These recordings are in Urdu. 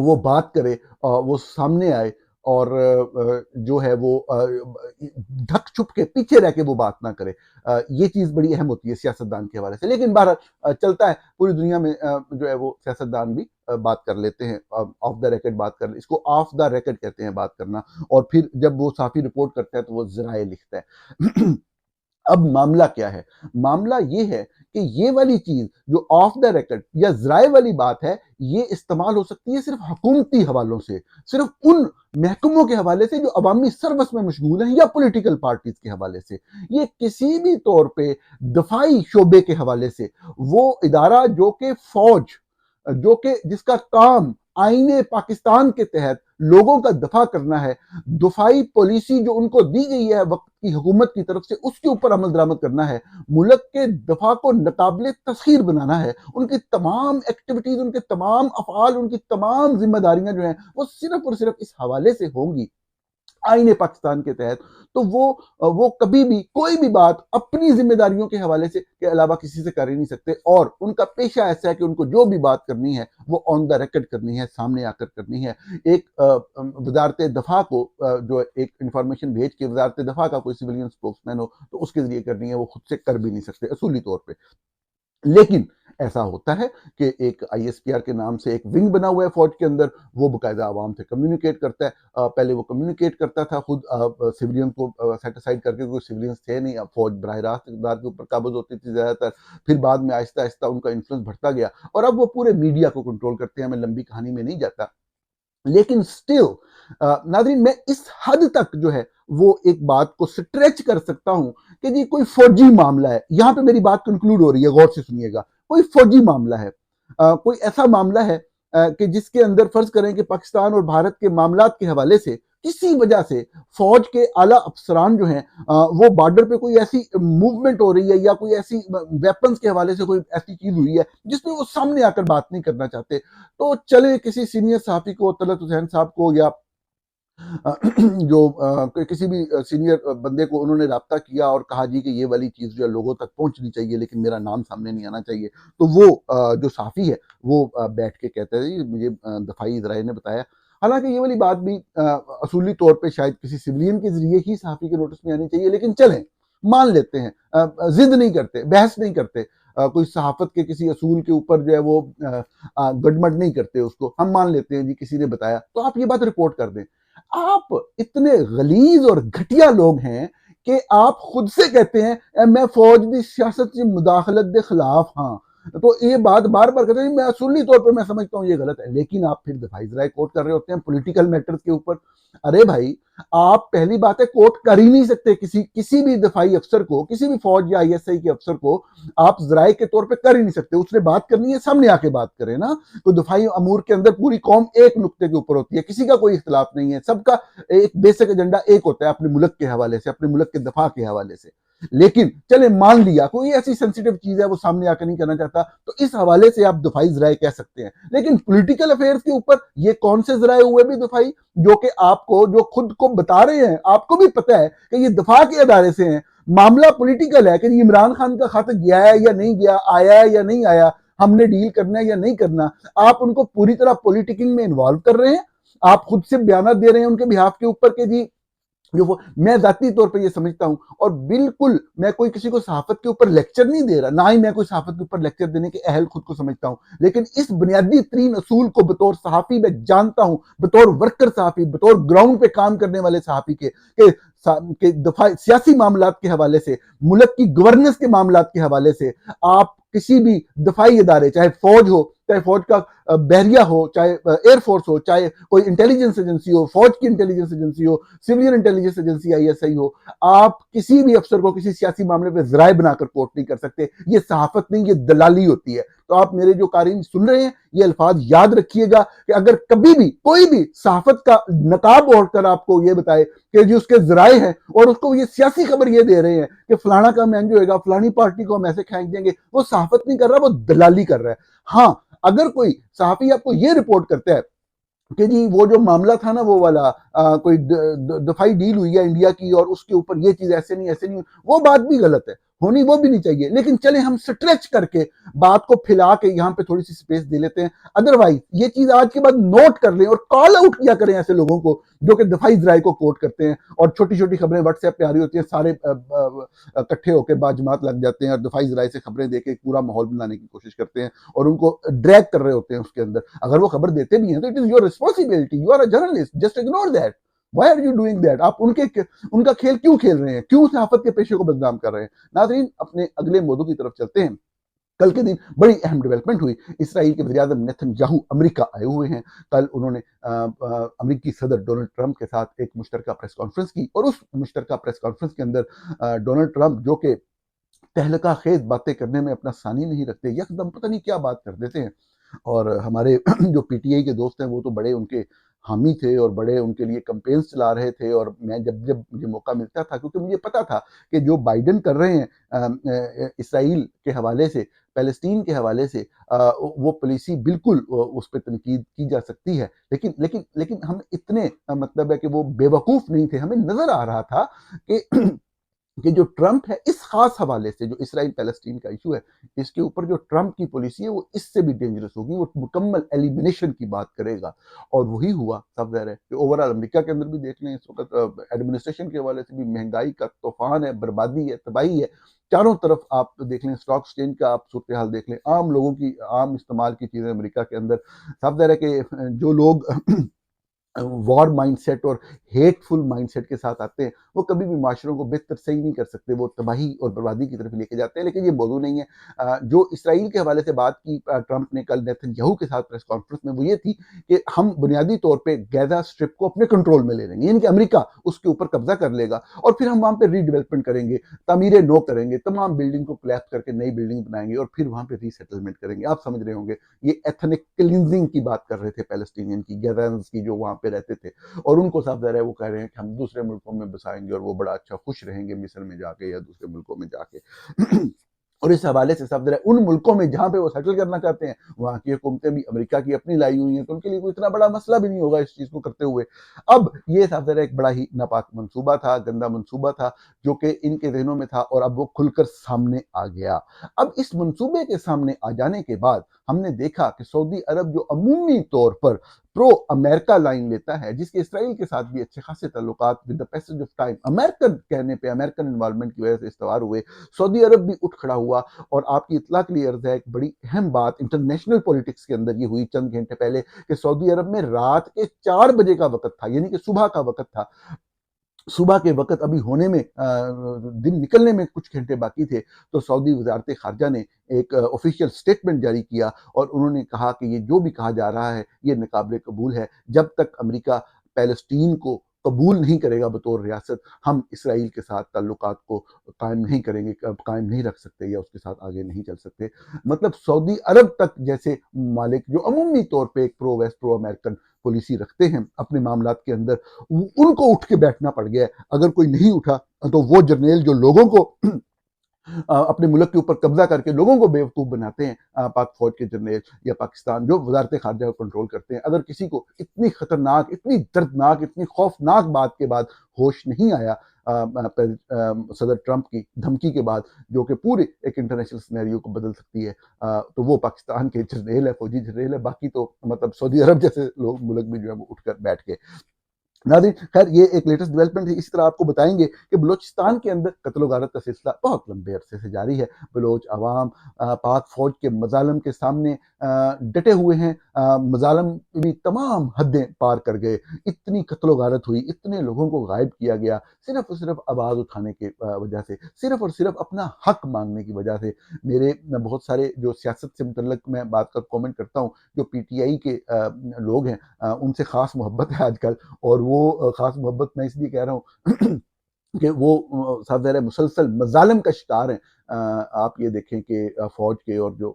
وہ بات کرے، وہ سامنے آئے، اور جو ہے وہ ڈھک چھپ کے پیچھے رہ کے وہ بات نہ کرے. یہ چیز بڑی اہم ہوتی ہے سیاستدان کے حوالے سے. لیکن بہرحال چلتا ہے پوری دنیا میں، جو ہے وہ سیاستدان بھی بات کر لیتے ہیں، آف دا ریکڈ بات کر، اس کو آف دا ریکڈ کہتے ہیں بات کرنا. اور پھر جب وہ صحافی رپورٹ کرتا ہے تو وہ ذرائع لکھتا ہے. اب معاملہ کیا ہے؟ معاملہ یہ ہے کہ یہ والی چیز جو آف دا ریکڈ یا ذرائع والی بات ہے، یہ استعمال ہو سکتی ہے صرف حکومتی حوالوں سے، صرف ان محکموں کے حوالے سے جو عوامی سروس میں مشغول ہیں، یا پولیٹیکل پارٹیز کے حوالے سے. یہ کسی بھی طور پہ دفاعی شعبے کے حوالے سے، وہ ادارہ جو کہ فوج، جو کہ جس کا کام آئین پاکستان کے تحت لوگوں کا دفاع کرنا ہے، دفاعی پالیسی جو ان کو دی گئی ہے وقت کی حکومت کی طرف سے، اس کے اوپر عمل درآمد کرنا ہے، ملک کے دفاع کو ناقابل تسخیر بنانا ہے، ان کی تمام ایکٹیویٹیز، ان کے تمام افعال، ان کی تمام ذمہ داریاں جو ہیں وہ صرف اور صرف اس حوالے سے ہوں گی آئین پاکستان کے تحت. تو وہ کبھی بھی کوئی بھی بات اپنی ذمہ داریوں کے حوالے سے کے علاوہ کسی سے کر ہی نہیں سکتے. اور ان کا پیشہ ایسا ہے کہ ان کو جو بھی بات کرنی ہے وہ آن دا ریکڈ کرنی ہے، سامنے آ کر کرنی ہے. ایک وزارت دفاع کو جو ایک انفارمیشن بھیج کے وزارت دفاع کا کوئی سیولین سپوکس مین ہو تو اس کے ذریعے کرنی ہے، وہ خود سے کر بھی نہیں سکتے اصولی طور پہ. لیکن ایسا ہوتا ہے کہ ایک آئی ایس پی آر کے نام سے ایک ونگ بنا ہوا ہے فوج کے اندر، وہ باقاعدہ عوام سے کمیونیکیٹ کرتا ہے. پہلے وہ کمیونیکیٹ کرتا تھا خود سیولین کو سیٹیسائڈ کر کے، کوئی سیولینز تھے نہیں، اب فوج براہ راست اقتدار کے اوپر قابض ہوتی تھی زیادہ تر. پھر بعد میں آہستہ آہستہ ان کا انفلوئنس بڑھتا گیا، اور اب وہ پورے میڈیا کو کنٹرول کرتے ہیں. میں لمبی کہانی میں نہیں جاتا، لیکن سٹل ناظرین، میں اس حد تک جو ہے وہ ایک بات کو سٹریچ کر سکتا ہوں کہ جی کوئی فوجی معاملہ ہے. یہاں پہ میری بات کنکلوڈ ہو رہی ہے، غور سے سنیے گا. کوئی فوجی معاملہ ہے، کوئی ایسا معاملہ ہے کہ جس کے اندر فرض کریں کہ پاکستان اور بھارت کے معاملات کے حوالے سے کسی وجہ سے فوج کے اعلیٰ افسران جو ہیں وہ بارڈر پہ کوئی ایسی موومنٹ ہو رہی ہے، یا کوئی ایسی ویپنز کے حوالے سے کوئی ایسی چیز ہوئی ہے جس میں وہ سامنے آ کر بات نہیں کرنا چاہتے، تو چلے کسی سینئر صحافی کو، طلعت حسین صاحب کو، یا جو کسی بھی سینئر بندے کو انہوں نے رابطہ کیا اور کہا جی کہ یہ والی چیز جو ہے لوگوں تک پہنچنی چاہیے لیکن میرا نام سامنے نہیں آنا چاہیے. تو وہ جو صحافی ہے وہ بیٹھ کے کہتا ہے جی مجھے دفاعی ذرائع نے بتایا. حالانکہ یہ والی بات بھی اصولی طور پہ شاید کسی سیولین کے ذریعے ہی صحافی کے نوٹس میں آنی چاہیے، لیکن چلیں مان لیتے ہیں، ضد نہیں کرتے، بحث نہیں کرتے، کوئی صحافت کے کسی اصول کے اوپر جو ہے وہ گڈمڈ نہیں کرتے، اس کو ہم مان لیتے ہیں جی کسی نے بتایا تو آپ یہ بات رپورٹ کر دیں. آپ اتنے غلیظ اور گھٹیا لوگ ہیں کہ آپ خود سے کہتے ہیں میں فوج دی سیاست سے مداخلت دے خلاف ہاں. تو یہ بات بار بار کہتے ہیں میں اصولی طور پہ میں سمجھتا ہوں یہ غلط ہے، لیکن آپ پھر دفاعی ذرائع کوٹ کر رہے ہوتے ہیں پولیٹیکل میٹرز کے اوپر. ارے بھائی، آپ پہلی بات ہے کوٹ کر ہی نہیں سکتے کسی بھی دفاعی افسر کو، کسی بھی فوج یا آئی ایس آئی کے افسر کو آپ ذرائع کے طور پہ کر ہی نہیں سکتے. اس نے بات کرنی ہے سامنے آ کے بات کرے نا. کوئی دفاعی امور کے اندر پوری قوم ایک نقطے کے اوپر ہوتی ہے، کسی کا کوئی اختلاف نہیں ہے، سب کا ایک بیسک ایجنڈا ایک ہوتا ہے اپنے ملک کے حوالے سے، اپنے ملک کے دفاع کے حوالے سے. لیکن چلے مان لیا کوئی ایسی سینسیٹیو چیز ہے وہ سامنے آ کے نہیں کرنا چاہتا، تو اس حوالے سے آپ دفاعی ذرائع کہہ سکتے ہیں. لیکن پولیٹیکل افیئرز کے اوپر یہ کون سے ذرائع ہوئے بھی دفاعی جو کہ آپ کو، جو خود کو بتا رہے ہیں، آپ کو بھی پتا ہے کہ یہ دفاع کے ادارے سے ہیں. معاملہ پولیٹیکل ہے کہ عمران خان کا خط گیا ہے یا نہیں گیا، آیا ہے یا نہیں آیا، ہم نے ڈیل کرنا ہے یا نہیں کرنا. آپ ان کو پوری طرح پولیٹیکنگ میں انوالو کر رہے ہیں، آپ خود سے بیانات دے رہے ہیں ان کے بہاف کے اوپر کہ جی میں ذاتی طور پہ یہ سمجھتا ہوں. اور بالکل میں کوئی کسی کو صحافت کے اوپر لیکچر نہیں دے رہا، نہ ہی میں کوئی صحافت کے اوپر لیکچر دینے کے اہل خود کو سمجھتا ہوں، لیکن اس بنیادی ترین اصول کو بطور صحافی میں جانتا ہوں، بطور ورکر صحافی، بطور گراؤنڈ پہ کام کرنے والے صحافی کہ دفاع سیاسی معاملات کے حوالے سے، ملک کی گورننس کے معاملات کے حوالے سے آپ کسی بھی دفاعی ادارے، چاہے فوج ہو، چاہے فوج کا بحریہ ہو، چاہے ایئر فورس ہو، چاہے کوئی انٹیلیجنس ایجنسی ہو، فوج کی انٹیلیجنس ایجنسی ہو، civilian intelligence agency I S I ہو، آپ کسی بھی افسر کو کسی سیاسی معاملے پہ ذرائع بنا کر کوٹ نہیں کر سکتے. یہ صحافت نہیں، یہ دلالی ہوتی ہے. تو آپ میرے جو قارئین سن رہے ہیں یہ الفاظ یاد رکھیے گا کہ اگر کبھی بھی کوئی بھی صحافت کا نقاب اوڑھ کر آپ کو یہ بتائے کہ جی اس کے ذرائع ہیں اور اس کو یہ سیاسی خبر یہ دے رہے ہیں کہ فلانا کا مین جو ہوگا، فلانی پارٹی کو ہم ایسے کھینچ دیں گے، وہ صحافت نہیں کر رہا، وہ دلالی کر رہا ہے. ہاں، اگر کوئی صحافی آپ کو یہ رپورٹ کرتا ہے کہ جی وہ جو معاملہ تھا نا، وہ والا کوئی دفاعی ڈیل ہوئی ہے انڈیا کی اور اس کے اوپر یہ چیز ایسے نہیں، وہ بات بھی غلط ہے، ہونی وہ بھی نہیں چاہیے، لیکن چلیں ہم سٹریچ کر کے بات کو پھیلا کے یہاں پہ تھوڑی سی سپیس دے لیتے ہیں. ادروائز یہ چیز آج کے بعد نوٹ کر لیں اور کال آؤٹ کیا کریں ایسے لوگوں کو جو کہ دفاعی ذرائع کو کوٹ کرتے ہیں اور چھوٹی چھوٹی خبریں واٹس ایپ پہ آ رہی ہوتی ہیں، سارے اکٹھے ہو کے باجماعت لگ جاتے ہیں اور دفاعی ذرائع سے خبریں دے کے پورا ماحول بنانے کی کوشش کرتے ہیں اور ان کو ڈریگ کر رہے ہوتے ہیں اس کے اندر. اگر وہ خبر دیتے بھی ہیں تو it is your responsibility, you are a journalist, just ignore that. Why are you doing that? آپ ان کا کھیل کیوں کھیل رہے ہیں؟ کیوں صحافت کے پیشے کو بدنام کر رہے ہیں؟ ناظرین، اپنے اگلے موضوع کی طرف چلتے ہیں. کل کے دن بڑی اہم ڈیولپمنٹ ہوئی. اسرائیل کے وزیر اعظم نیتن یاہو امریکہ آئے ہوئے ہیں. کل انہوں نے امریکی صدر ڈونلڈ ٹرمپ کے ساتھ ایک مشترکہ پریس کانفرنس کی اور اس مشترکہ پریس کانفرنس کے اندر ڈونلڈ ٹرمپ جو کہ تہلکہ خیز باتیں کرنے میں اپنا ثانی نہیں رکھتے، یکدم پتہ نہیں کیا بات کر دیتے ہیں. اور ہمارے جو پی ٹی آئی کے دوست ہیں وہ تو بڑے ان کے حامی تھے اور بڑے ان کے لیے کمپینز چلا رہے تھے. اور میں جب مجھے موقع ملتا تھا، کیونکہ مجھے پتا تھا کہ جو بائیڈن کر رہے ہیں اسرائیل کے حوالے سے، فلسطین کے حوالے سے، وہ پالیسی بالکل اس پہ تنقید کی جا سکتی ہے، لیکن ہم اتنے مطلب ہے کہ وہ بے وقوف نہیں تھے. ہمیں نظر آ رہا تھا کہ جو ٹرمپ ہے اس خاص حوالے سے، جو اسرائیل فلسطین کا ایشو ہے، اس کے اوپر جو ٹرمپ کی پالیسی ہے وہ اس سے بھی ڈینجرس ہوگی. وہ مکمل ایلیمینیشن کی بات کرے گا اور وہی ہوا. سب ظاہر ہے کہ اوورآل امریکہ کے اندر بھی دیکھ لیں اس وقت ایڈمنسٹریشن کے حوالے سے بھی مہنگائی کا طوفان ہے، بربادی ہے، تباہی ہے چاروں طرف. آپ دیکھ لیں اسٹاک ایکسچینج کا آپ صورتحال دیکھ لیں، عام لوگوں کی عام استعمال کی چیزیں امریکہ کے اندر. سب ظاہر ہے کہ جو لوگ وار مائنڈ سیٹ اور ہیٹ فل مائنڈ سیٹ کے ساتھ آتے ہیں وہ کبھی بھی معاشروں کو بہتر صحیح نہیں کر سکتے، وہ تباہی اور بربادی کی طرف لے کے جاتے ہیں. لیکن یہ موضوع نہیں ہے. جو اسرائیل کے حوالے سے بات کی ٹرمپ نے کل نیتن یاہو کے ساتھ پریس کانفرنس میں، وہ یہ تھی کہ ہم بنیادی طور پہ غزہ اسٹرپ کو اپنے کنٹرول میں لے لیں گے، یعنی کہ امریکہ اس کے اوپر قبضہ کر لے گا اور پھر ہم وہاں پہ ری ڈیولپمنٹ کریں گے، تعمیر نو کریں گے، تمام بلڈنگ کو کلیپس کر کے نئی بلڈنگ بنائیں گے اور پھر وہاں پہ ری سیٹلمنٹ کریں گے. آپ سمجھ رہے ہوں گے یہ ایتھنک کلینزنگ کی بات کر رہے تھے پیلسٹینین کی، غزہ کی جو وہاں پہ رہتے تھے. اور ان کو صاف ظاہر ہے وہ کہہ رہے ہیں کہ ہم دوسرے ملکوں میں بسائیں گے اور وہ بڑا اچھا خوش رہیں گے مصر میں جا کے یا دوسرے ملکوں میں جا کے. اور اس حوالے سے صاف ظاہر ہے ان ملکوں میں جہاں پہ وہ سیٹل کرنا چاہتے ہیں وہاں کی حکومتیں بھی امریکہ کی اپنی لائی ہوئی ہیں، تو ان کے لیے کوئی اتنا بڑا مسئلہ بھی نہیں ہوگا اس چیز کو کرتے ہوئے. اب یہ صاف ظاہر ہے ایک بڑا ہی ناپاک منصوبہ تھا، گندا منصوبہ تھا جو کہ ان کے ذہنوں میں تھا اور اب وہ کھل کر سامنے آ گیا. اب اس منصوبے کے سامنے آ جانے کے بعد ہم نے دیکھا کہ سعودی عرب جو عمومی طور پر پرو امریکہ لائن لیتا ہے، جس کے اسرائیل کے ساتھ بھی اچھے خاصے تعلقات with the passage of time American کہنے پہ امریکن انوالومنٹ کی وجہ سے استوار ہوئے، سعودی عرب بھی اٹھ کھڑا ہوا. اور آپ کی اطلاع کے لیے عرض ہے ایک بڑی اہم بات انٹرنیشنل پولیٹکس کے اندر یہ ہوئی چند گھنٹے پہلے کہ سعودی عرب میں رات کے 4 بجے کا وقت تھا، یعنی کہ صبح کا وقت تھا. صبح کے وقت ابھی ہونے میں دن نکلنے میں کچھ گھنٹے باقی تھے، تو سعودی وزارت خارجہ نے ایک آفیشیل سٹیٹمنٹ جاری کیا اور انہوں نے کہا کہ یہ جو بھی کہا جا رہا ہے یہ ناقابل قبول ہے. جب تک امریکہ پیلسٹین کو قبول نہیں کرے گا بطور ریاست، ہم اسرائیل کے ساتھ تعلقات کو قائم نہیں کریں گے، قائم نہیں رکھ سکتے یا اس کے ساتھ آگے نہیں چل سکتے. مطلب سعودی عرب تک جیسے ممالک جو عمومی طور پہ ایک پرو ویسٹ پرو امریکن پالیسی رکھتے ہیں اپنے معاملات کے اندر، ان کو اٹھ کے بیٹھنا پڑ گیا ہے. اگر کوئی نہیں اٹھا تو وہ جرنیل جو لوگوں کو اپنے ملک کے اوپر قبضہ کر کے لوگوں کو بیوقوف بناتے ہیں، پاک فوج کے جرنیل یا پاکستان جو وزارت خارجہ کو کنٹرول کرتے ہیں، اگر کسی کو اتنی خطرناک، اتنی دردناک، اتنی خوفناک بات کے بعد ہوش نہیں آیا صدر ٹرمپ کی دھمکی کے بعد جو کہ پورے ایک انٹرنیشنل سینیریو کو بدل سکتی ہے، تو وہ پاکستان کے جرنیل ہے، فوجی جرنیل ہے. باقی تو مطلب سعودی عرب جیسے لوگ ملک میں جو ہے وہ اٹھ کر بیٹھ کے. ناظرین، خیر یہ ایک لیٹسٹ ڈیولپمنٹ ہے. اسی طرح آپ کو بتائیں گے کہ بلوچستان کے اندر قتل و غارت کا سلسلہ بہت لمبے عرصے سے جاری ہے. بلوچ عوام پاک فوج کے مظالم کے سامنے ڈٹے ہوئے ہیں. مظالم بھی تمام حدیں پار کر گئے. اتنی قتل و غارت ہوئی، اتنے لوگوں کو غائب کیا گیا صرف اور صرف آواز اٹھانے کی وجہ سے، صرف اور صرف اپنا حق مانگنے کی وجہ سے. میرے بہت سارے جو سیاست سے متعلق میں بات کر کومنٹ کرتا ہوں، جو پی ٹی آئی کے لوگ ہیں، ان سے خاص محبت ہے آج کل. اور وہ خاص محبت میں اس لیے کہہ رہا ہوں کہ وہ صاحب ظاہر مسلسل مظالم کا شکار ہیں. آپ یہ دیکھیں کہ فوج کے اور جو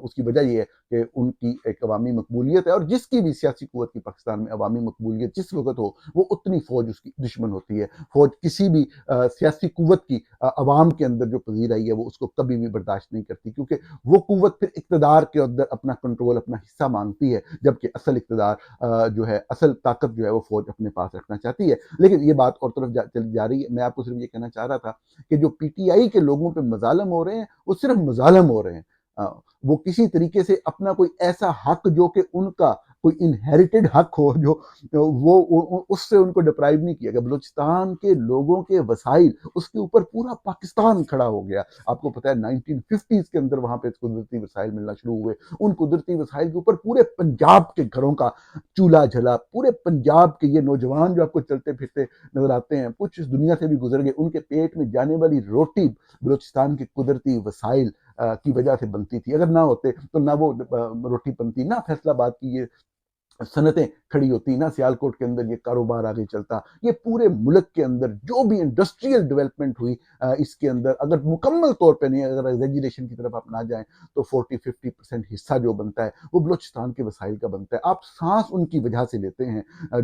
اس کی وجہ یہ ہے کہ ان کی ایک عوامی مقبولیت ہے، اور جس کی بھی سیاسی قوت کی پاکستان میں عوامی مقبولیت جس وقت ہو وہ اتنی فوج اس کی دشمن ہوتی ہے۔ فوج کسی بھی سیاسی قوت کی عوام کے اندر جو پذیر آئی ہے وہ اس کو کبھی بھی برداشت نہیں کرتی، کیونکہ وہ قوت پھر اقتدار کے اندر اپنا کنٹرول، اپنا حصہ مانگتی ہے، جبکہ اصل اقتدار جو ہے، اصل طاقت جو ہے وہ فوج اپنے پاس رکھنا چاہتی ہے۔ لیکن یہ بات اور طرف چلی جا رہی ہے۔ میں آپ کو صرف یہ کہنا چاہ رہا تھا کہ جو پی ٹی آئی کے لوگوں پہ مظالم ہو رہے ہیں وہ صرف مظالم ہو رہے ہیں، وہ کسی طریقے سے اپنا کوئی ایسا حق جو کہ ان کا کوئی انہیریٹڈ حق ہو جو وہ اس سے ان کو ڈپرائیو نہیں کیا گیا۔ بلوچستان کے لوگوں کے وسائل، اس کے اوپر پورا پاکستان کھڑا ہو گیا۔ آپ کو پتہ ہے 1950s کے اندر وہاں پہ قدرتی وسائل ملنا شروع ہوئے، ان قدرتی وسائل کے اوپر پورے پنجاب کے گھروں کا چولہا جلا، پورے پنجاب کے یہ نوجوان جو آپ کو چلتے پھرتے نظر آتے ہیں کچھ اس دنیا سے بھی گزر گئے، ان کے پیٹ میں جانے والی روٹی بلوچستان کے قدرتی وسائل کی وجہ سے بنتی تھی۔ اگر نہ ہوتے تو نہ وہ روٹی بنتی، نہ فیصل آباد کی یہ صنعتیں کھڑی ہوتی، نہ سیالکوٹ کے اندر یہ کاروبار آگے چلتا۔ یہ پورے ملک کے اندر جو بھی انڈسٹریل ڈیولپمنٹ ہوئی اس کے اندر، اگر مکمل طور پہ نہیں، اگر ایگزیجریشن کی طرف آپ نہ جائیں تو 40-50% حصہ جو بنتا ہے وہ بلوچستان کے وسائل کا بنتا ہے۔ آپ سانس ان کی وجہ سے لیتے ہیں،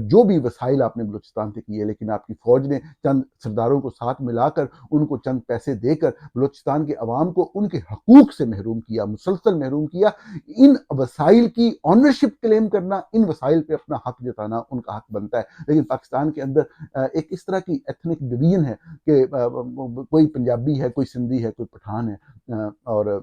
جو بھی وسائل آپ نے بلوچستان سے کیے، لیکن آپ کی فوج نے چند سرداروں کو ساتھ ملا کر، ان کو چند پیسے دے کر بلوچستان کے عوام کو ان کے حقوق سے محروم کیا، مسلسل محروم کیا۔ ان وسائل کی آنرشپ کلیم کرنا، ان وسائل پہ اپنا حق جتانا ان کا حق بنتا ہے۔ لیکن پاکستان کے اندر ایک اس طرح کی ایتھنک ڈویژن ہے کہ کوئی پنجابی ہے، کوئی سندھی ہے، کوئی پٹھان ہے، اور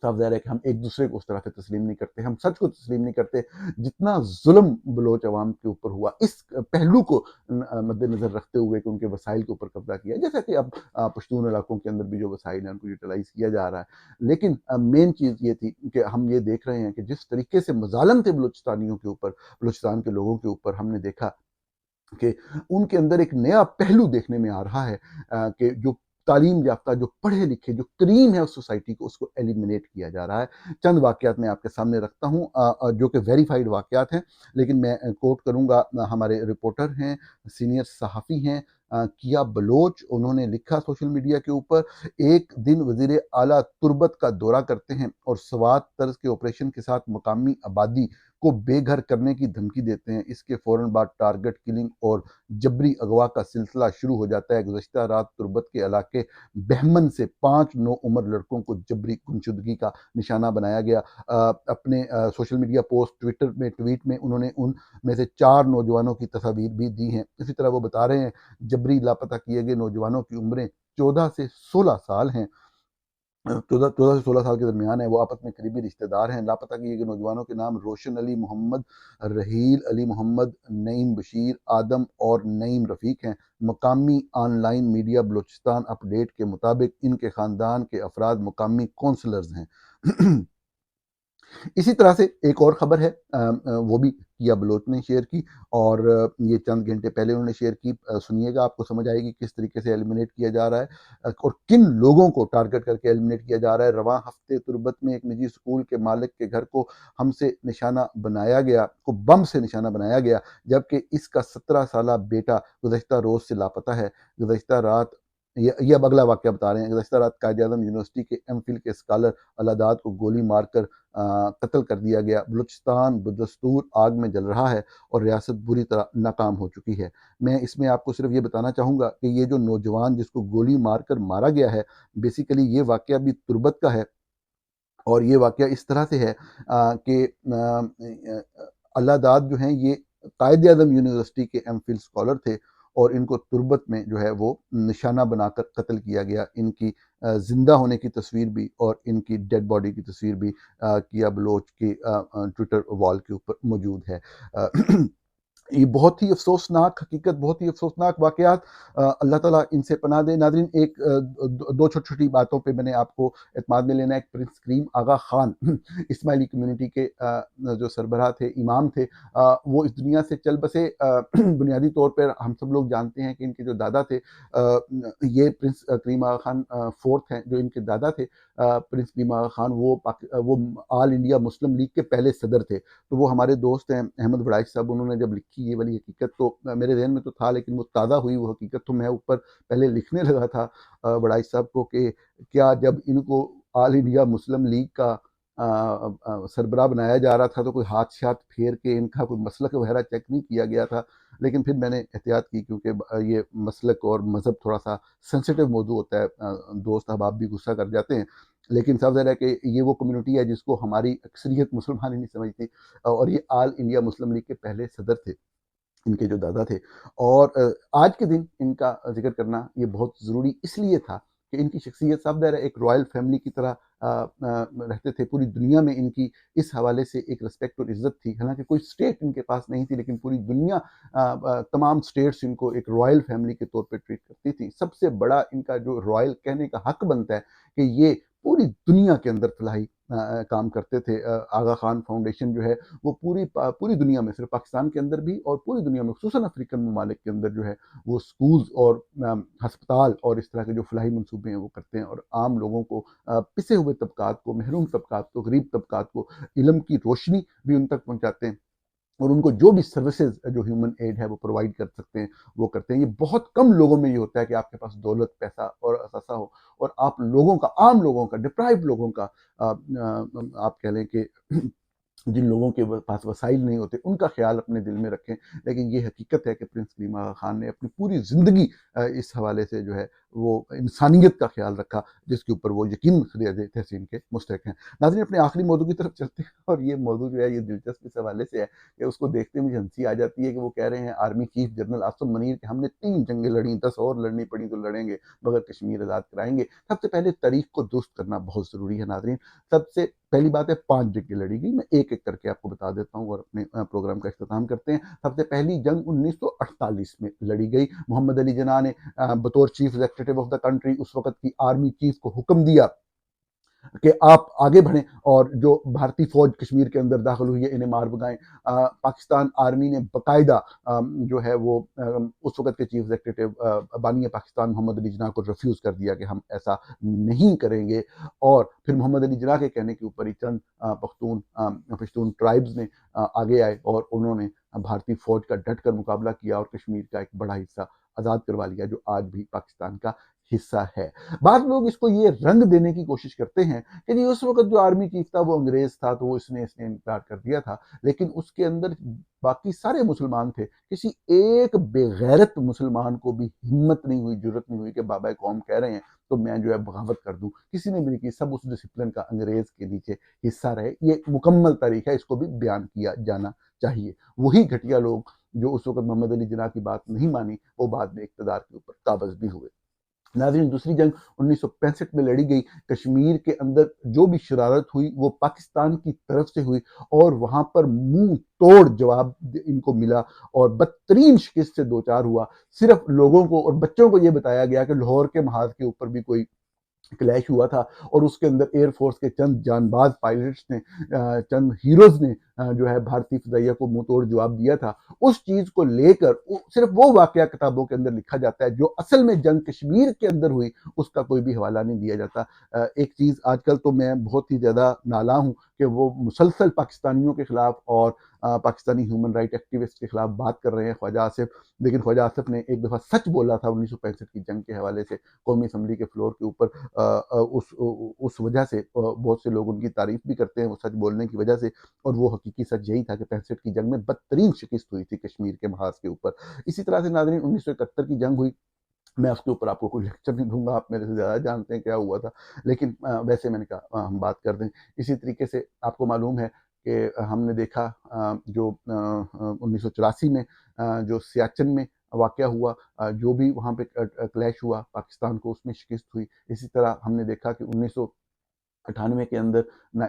صاف ظاہر ہے کہ ہم ایک دوسرے کو اس طرح سے تسلیم نہیں کرتے، ہم سچ کو تسلیم نہیں کرتے۔ جتنا ظلم بلوچ عوام کے اوپر ہوا، اس پہلو کو مد نظر رکھتے ہوئے کہ ان کے وسائل کے اوپر قبضہ کیا، جیسا کہ اب پشتون علاقوں کے اندر بھی جو وسائل ہیں ان کو یوٹیلائز کیا جا رہا ہے۔ لیکن مین چیز یہ تھی کہ ہم یہ دیکھ رہے ہیں کہ جس طریقے سے مظالم تھے بلوچستانیوں کے اوپر، بلوچستان کے لوگوں کے اوپر، ہم نے دیکھا کہ ان کے اندر ایک نیا پہلو دیکھنے میں آ رہا ہے کہ جو تعلیم یافتہ، جو پڑھے لکھے، جو کریم ہے اس سوسائٹی کو، اس کو ایلیمنیٹ کیا جا رہا ہے۔ چند واقعات میں آپ کے سامنے رکھتا ہوں جو کہ ویریفائڈ واقعات ہیں، لیکن میں کوٹ کروں گا، ہمارے رپورٹر ہیں، سینئر صحافی ہیں کیا بلوچ، انہوں نے لکھا سوشل میڈیا کے اوپر، ایک دن وزیر اعلیٰ تربت کا دورہ کرتے ہیں اور سوات طرز کے آپریشن کے ساتھ مقامی آبادی کو بے گھر کرنے کی دھمکی دیتے ہیں۔ اس کے فوراً بعد ٹارگٹ کلنگ اور جبری اغوا کا سلسلہ شروع ہو جاتا ہے۔ گزشتہ رات تربت کے علاقے بہمن سے 5 نوعمر لڑکوں کو جبری گمشدگی کا نشانہ بنایا گیا۔ اپنے سوشل میڈیا پوسٹ، ٹویٹ میں انہوں نے ان میں سے 4 نوجوانوں کی تصاویر بھی دی ہیں۔ اسی طرح وہ بتا رہے ہیں جبری لاپتہ کیے گئے نوجوانوں کی عمریں 14 سے 16 سال ہیں، 14 سے 16 سال کے درمیان ہے، وہ آپس میں قریبی رشتہ دار ہیں۔ لاپتہ کیے گئے نوجوانوں کے نام روشن علی محمد، رحیل علی محمد، نعیم بشیر آدم اور نعیم رفیق ہیں۔ مقامی online media Balochistan update کے مطابق ان کے خاندان کے افراد مقامی کونسلرز ہیں۔ اسی طرح سے ایک اور خبر ہے، وہ بھی کیا بلوچ نے شیئر کی، اور یہ چند گھنٹے پہلے انہوں نے شیئر کی۔ سنیے گا، آپ کو سمجھ آئے گی کس طریقے سے ایلیمنیٹ کیا جا رہا ہے اور کن لوگوں کو ٹارگٹ کر کے ایلیمنیٹ کیا جا رہا ہے۔ رواں ہفتے تربت میں ایک نجی اسکول کے مالک کے گھر کو بم سے نشانہ بنایا گیا، جبکہ اس کا 17 سالہ بیٹا گزشتہ روز سے لاپتہ ہے۔ گزشتہ رات یہ اب اگلا واقعہ بتا رہے ہیں۔ گزشتہ رات قائد اعظم یونیورسٹی کے ایم فل کے اسکالر الاداد کو گولی مار کر قتل کر دیا گیا۔ بلوچستان بدستور آگ میں جل رہا ہے اور ریاست بری طرح ناکام ہو چکی ہے۔ میں اس میں آپ کو صرف یہ بتانا چاہوں گا کہ یہ جو نوجوان جس کو گولی مار کر مارا گیا ہے، بیسیکلی یہ واقعہ بھی تربت کا ہے، اور یہ واقعہ اس طرح سے ہے کہ الاداد جو ہیں یہ قائد اعظم یونیورسٹی کے ایم فل اسکالر تھے، اور ان کو تربت میں جو ہے وہ نشانہ بنا کر قتل کیا گیا۔ ان کی زندہ ہونے کی تصویر بھی اور ان کی ڈیڈ باڈی کی تصویر بھی کیا بلوچ کی ٹویٹر وال کے اوپر موجود ہے۔ یہ بہت ہی افسوسناک حقیقت، بہت ہی افسوسناک واقعات، اللہ تعالیٰ ان سے پناہ دے۔ ناظرین، ایک دو چھوٹی چھوٹی باتوں پہ میں نے آپ کو اعتماد میں لینا ہے۔ ایک پرنس کریم آغا خان اسماعیلی کمیونٹی کے جو سربراہ تھے، امام تھے، وہ اس دنیا سے چل بسے۔ بنیادی طور پر ہم سب لوگ جانتے ہیں کہ ان کے جو دادا تھے، یہ پرنس کریم آغا خان فورتھ ہیں، جو ان کے دادا تھے پرنس کریم آغا خان، وہ آل انڈیا مسلم لیگ کے پہلے صدر تھے۔ تو وہ ہمارے دوست ہیں احمد وڑائچ صاحب، انہوں نے جب لکھی دیکھی یہ والی حقیقت تو میرے ذہن میں تو تھا، لیکن وہ تازہ ہوئی وہ حقیقت تو میں اوپر پہلے لکھنے لگا تھا بڑائی صاحب کو کہ کیا جب ان کو آل انڈیا مسلم لیگ کا سربراہ بنایا جا رہا تھا تو کوئی ہاتھ شاتھ پھیر کے ان کا کوئی مسلک وغیرہ چیک نہیں کیا گیا تھا. لیکن پھر میں نے احتیاط کی کیونکہ یہ مسلک اور مذہب تھوڑا سا سینسیٹیو موضوع ہوتا ہے، دوست احباب بھی غصہ کر جاتے ہیں. لیکن سب ظاہر ہے کہ یہ وہ کمیونٹی ہے جس کو ہماری اکثریت مسلمان ہی نہیں سمجھتی، اور یہ آل انڈیا مسلم لیگ کے پہلے صدر تھے، ان کے جو دادا تھے. اور آج کے دن ان کا ذکر کرنا یہ بہت ضروری اس لیے تھا کہ ان کی شخصیت صاحب ظاہر ہے ایک رائل فیملی کی طرح رہتے تھے. پوری دنیا میں ان کی اس حوالے سے ایک رسپیکٹ اور عزت تھی. حالانکہ کوئی سٹیٹ ان کے پاس نہیں تھی، لیکن پوری دنیا تمام سٹیٹس ان کو ایک رائل فیملی کے طور پہ ٹریٹ کرتی تھی. سب سے بڑا ان کا جو رائل کہنے کا حق بنتا ہے کہ یہ پوری دنیا کے اندر فلاحی کام کرتے تھے. آغا خان فاؤنڈیشن جو ہے وہ پوری دنیا میں، صرف پاکستان کے اندر بھی اور پوری دنیا میں، خصوصاً افریقن ممالک کے اندر جو ہے وہ سکولز اور ہسپتال اور اس طرح کے جو فلاحی منصوبے ہیں وہ کرتے ہیں، اور عام لوگوں کو، پسے ہوئے طبقات کو، محروم طبقات کو، غریب طبقات کو علم کی روشنی بھی ان تک پہنچاتے ہیں، اور ان کو جو بھی سروسز جو ہیومن ایڈ ہے وہ پرووائڈ کر سکتے ہیں وہ کرتے ہیں. یہ بہت کم لوگوں میں یہ ہوتا ہے کہ آپ کے پاس دولت، پیسہ اور اثاثہ ہو اور آپ لوگوں کا، عام لوگوں کا، ڈپرائیوڈ لوگوں کا، آپ کہہ لیں کہ جن لوگوں کے پاس وسائل نہیں ہوتے ان کا خیال اپنے دل میں رکھیں. لیکن یہ حقیقت ہے کہ پرنس کلیم آغا خان نے اپنی پوری زندگی اس حوالے سے جو ہے وہ انسانیت کا خیال رکھا، جس کے اوپر وہ یقین خراج تحسین کے مستحق ہیں. ناظرین، اپنے آخری موضوع کی طرف چلتے ہیں، اور یہ موضوع جو ہے یہ دلچسپ اس حوالے سے ہے کہ اس کو دیکھتے مجھے ہنسی آ جاتی ہے کہ وہ کہہ رہے ہیں army chief general Asim Munir کہ ہم نے 3 جنگیں لڑیں، 10 اور لڑنی پڑی تو لڑیں گے مگر کشمیر آزاد کرائیں گے. سب سے پہلے تاریخ کو درست کرنا بہت ضروری ہے ناظرین. سب سے پہلی بات ہے 5 جنگیں لڑی گئی. میں ایک ایک کر کے آپ کو بتا دیتا ہوں اور اپنے پروگرام کا اختتام کرتے ہیں. سب سے پہلی جنگ 1948 میں لڑی گئی. محمد علی جناح نے بطور chief executive of the country اس وقت کی آرمی چیف کو حکم دیا کہ آپ آگے بڑھیں اور جو بھارتی فوج کشمیر کے اندر داخل ہوئی ہے انہیں مار بگائیں. پاکستان آرمی نے باقاعدہ جو ہے وہ اس وقت کے چیف ایگزیکٹو بانی پاکستان محمد علی جناح کو ریفیوز کر دیا کہ ہم ایسا نہیں کریں گے. اور پھر محمد علی جناح کے کہنے کے اوپر ہی چند پشتون ٹرائبز نے آگے آئے اور انہوں نے بھارتی فوج کا ڈٹ کر مقابلہ کیا اور کشمیر کا ایک بڑا حصہ آزاد کروا لیا جو آج بھی پاکستان کا حصہ ہے. بعض لوگ اس کو یہ رنگ دینے کی کوشش کرتے ہیں کہ جی اس وقت جو آرمی چیف تھا وہ انگریز تھا تو وہ اس نے انکار کر دیا تھا، لیکن اس کے اندر باقی سارے مسلمان تھے. کسی ایک بے غیرت مسلمان کو بھی ہمت نہیں ہوئی، جرت نہیں ہوئی کہ بابا قوم کہہ رہے ہیں تو میں جو ہے بغاوت کر دوں. کسی نے بھی نہیں کی. سب اس ڈسپلن کا انگریز کے نیچے حصہ رہے. یہ مکمل تاریخ ہے، اس کو بھی بیان کیا جانا چاہیے. وہی گھٹیا لوگ جو اس وقت محمد علی جناح کی بات نہیں مانی وہ بعد میں اقتدار کے اوپر قابض بھی ہوئے. ناظرین، دوسری جنگ 1965 میں لڑی گئی. کشمیر کے اندر جو بھی شرارت ہوئی وہ پاکستان کی طرف سے ہوئی اور وہاں پر منہ توڑ جواب ان کو ملا اور بدترین شکست سے دوچار ہوا. صرف لوگوں کو اور بچوں کو یہ بتایا گیا کہ لاہور کے محاذ کے اوپر بھی کوئی کلیش ہوا تھا اور اس کے اندر ایئر فورس کے چند جان باز پائلٹس نے، چند ہیروز نے جو ہے بھارتی فضائیہ کو منہ توڑ جواب دیا تھا. اس چیز کو لے کر صرف وہ واقعہ کتابوں کے اندر لکھا جاتا ہے جو اصل میں جنگ کشمیر کے اندر ہوئی اس کا کوئی بھی حوالہ نہیں دیا جاتا. ایک چیز آج کل تو میں بہت ہی زیادہ نالاں ہوں کہ وہ مسلسل پاکستانیوں کے خلاف اور پاکستانی ہیومن رائٹ ایکٹیوسٹ کے خلاف بات کر رہے ہیں خواجہ آصف. لیکن خواجہ آصف نے ایک دفعہ سچ بولا تھا 1965 کی جنگ کے حوالے سے قومی اسمبلی کے فلور کے اوپر. اس وجہ سے بہت سے لوگ ان کی تعریف بھی کرتے ہیں وہ سچ بولنے کی وجہ سے، اور وہ حقیقی سچ یہی تھا کہ 65 کی جنگ میں بدترین شکست ہوئی تھی کشمیر کے محاذ کے اوپر. اسی طرح سے ناظرین 1971 کی جنگ ہوئی. میں اس کے اوپر آپ کو کوئی لیکچر نہیں دوں گا، آپ میرے سے زیادہ جانتے ہیں کیا ہوا تھا، لیکن ویسے میں نے کہا ہم بات کر دیں. اسی طریقے سے آپ کو معلوم ہے کہ ہم نے دیکھا جو 1984 میں جو سیاچن میں واقعہ ہوا، جو بھی وہاں پہ کلیش ہوا پاکستان کو اس میں شکست ہوئی. اسی طرح ہم نے دیکھا کہ 1998 کے اندر،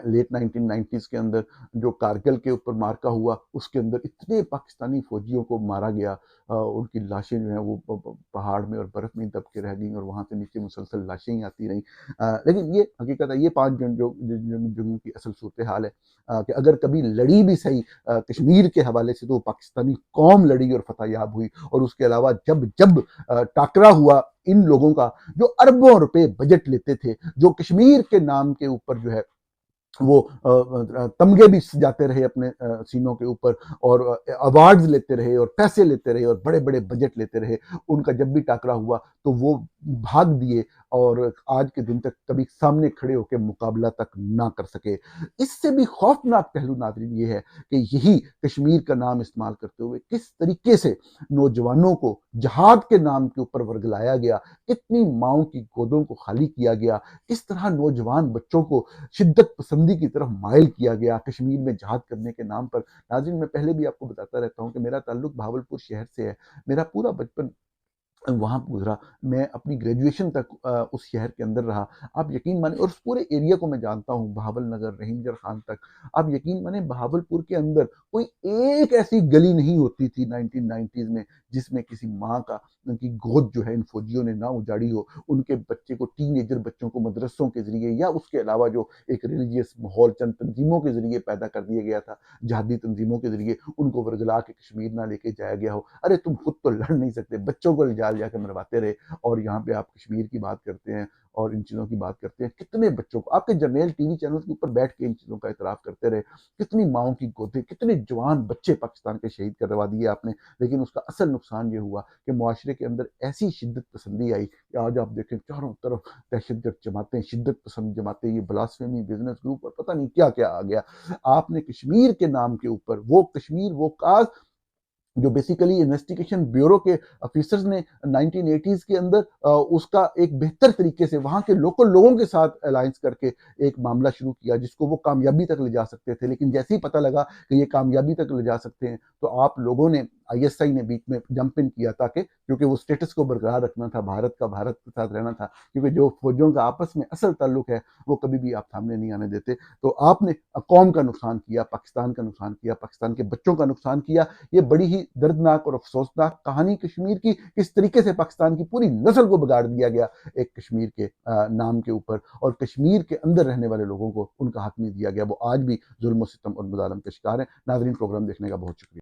لیٹ 1990s کے اندر جو کارگل کے اوپر مارکا ہوا اس کے اندر اتنے پاکستانی فوجیوں کو مارا گیا، ان کی لاشیں جو ہیں وہ پہاڑ میں اور برف میں دب کے رہ گئیں اور وہاں سے نیچے مسلسل لاشیں ہی آتی رہیں. لیکن یہ حقیقت ہے، یہ 5 جنگوں کی اصل صورتحال ہے کہ اگر کبھی لڑی بھی صحیح کشمیر کے حوالے سے تو پاکستانی قوم لڑی اور فتح یاب ہوئی. اور اس کے علاوہ جب ٹاکرا ہوا ان لوگوں کا جو اربوں روپے بجٹ لیتے تھے، جو کشمیر کے نام کے اوپر جو ہے وہ تمغے بھی سجاتے رہے اپنے سینوں کے اوپر، اور ایوارڈز لیتے رہے اور پیسے لیتے رہے اور بڑے بڑے بجٹ لیتے رہے. ان کا جب بھی ٹاکرا ہوا تو وہ بھاگ دیے اور آج کے دن تک کبھی سامنے کھڑے ہو کے مقابلہ تک نہ کر سکے. اس سے بھی خوفناک پہلو ناظرین یہ ہے کہ یہی کشمیر کا نام استعمال کرتے ہوئے کس طریقے سے نوجوانوں کو جہاد کے نام کے اوپر ورگلایا گیا، کتنی ماؤں کی گودوں کو خالی کیا گیا، کس طرح نوجوان بچوں کو شدت پسندی کی طرف مائل کیا گیا کشمیر میں جہاد کرنے کے نام پر. ناظرین میں پہلے بھی آپ کو بتاتا رہتا ہوں کہ میرا تعلق بہاولپور شہر سے ہے. میرا پورا بچپن وہاں گزرا. میں اپنی گریجویشن تک اس شہر کے اندر رہا. آپ یقین مانیں، اور اس پورے ایریا کو میں جانتا ہوں، بہاول نگر، رحیم خان تک. آپ یقین مانیں بہاولپور کے اندر کوئی ایک ایسی گلی نہیں ہوتی تھی 1990s میں جس میں کسی ماں کا کی گود جو ہے ان فوجیوں نے نہ اجاڑی ہو. ان کے بچے کو، ٹین ایجر بچوں کو مدرسوں کے ذریعے یا اس کے علاوہ جو ایک ریلیجیس ماحول چند تنظیموں کے ذریعے پیدا کر دیا گیا تھا، جہادی تنظیموں کے ذریعے ان کو ورگلا کے کشمیر نہ لے کے جایا گیا ہو. ارے تم خود تو لڑ نہیں سکتے، بچوں کو جا کے مرواتے رہے، اور یہاں پہ آپ کشمیر کی بات کرتے ہیں اور ان چیزوں کی بات کرتے ہیں. کتنے بچوں کو آپ کے جرنیل ٹی وی چینلز کے اوپر بیٹھ کے ان چیزوں کا اعتراف کرتے رہے. کتنی ماؤں کی گودیں، کتنے جوان بچے پاکستان کے شہید کروا دیے آپ نے. لیکن اس کا اصل نقصان یہ ہوا کہ معاشرے کے اندر ایسی شدت پسندی آئی کہ آج آپ دیکھیں چاروں طرف دہشت گرد جماعتیں، شدت پسند جماعتیں، یہ بلاسفیمی بزنس گروپ اور پتہ نہیں کیا کیا آ گیا. آپ نے کشمیر کے نام کے اوپر وہ کشمیر، وہ کاز جو بیسیکلی انویسٹیگیشن بیورو کے افیسرز نے 1980s کے اندر اس کا ایک بہتر طریقے سے وہاں کے لوکل لوگوں کے ساتھ الائنس کر کے ایک معاملہ شروع کیا جس کو وہ کامیابی تک لے جا سکتے تھے. لیکن جیسے ہی پتہ لگا کہ یہ کامیابی تک لے جا سکتے ہیں تو آپ لوگوں نے، آئی ایس آئی نے بیچ میں جمپ ان کیا، تاکہ کیونکہ وہ سٹیٹس کو برقرار رکھنا تھا، بھارت کا بھارت کے ساتھ رہنا تھا، کیونکہ جو فوجوں کا آپس میں اصل تعلق ہے وہ کبھی بھی آپ سامنے نہیں آنے دیتے. تو آپ نے قوم کا نقصان کیا، پاکستان کا نقصان کیا، پاکستان کے بچوں کا نقصان کیا. یہ بڑی ہی دردناک اور افسوسناک کہانی کشمیر کی، کس طریقے سے پاکستان کی پوری نسل کو بگاڑ دیا گیا ایک کشمیر کے نام کے اوپر، اور کشمیر کے اندر رہنے والے لوگوں کو ان کا حق نہیں دیا گیا. وہ آج بھی ظلم و ستم اور مظالم کا شکار ہیں. ناظرین، پروگرام دیکھنے کا بہت شکریہ.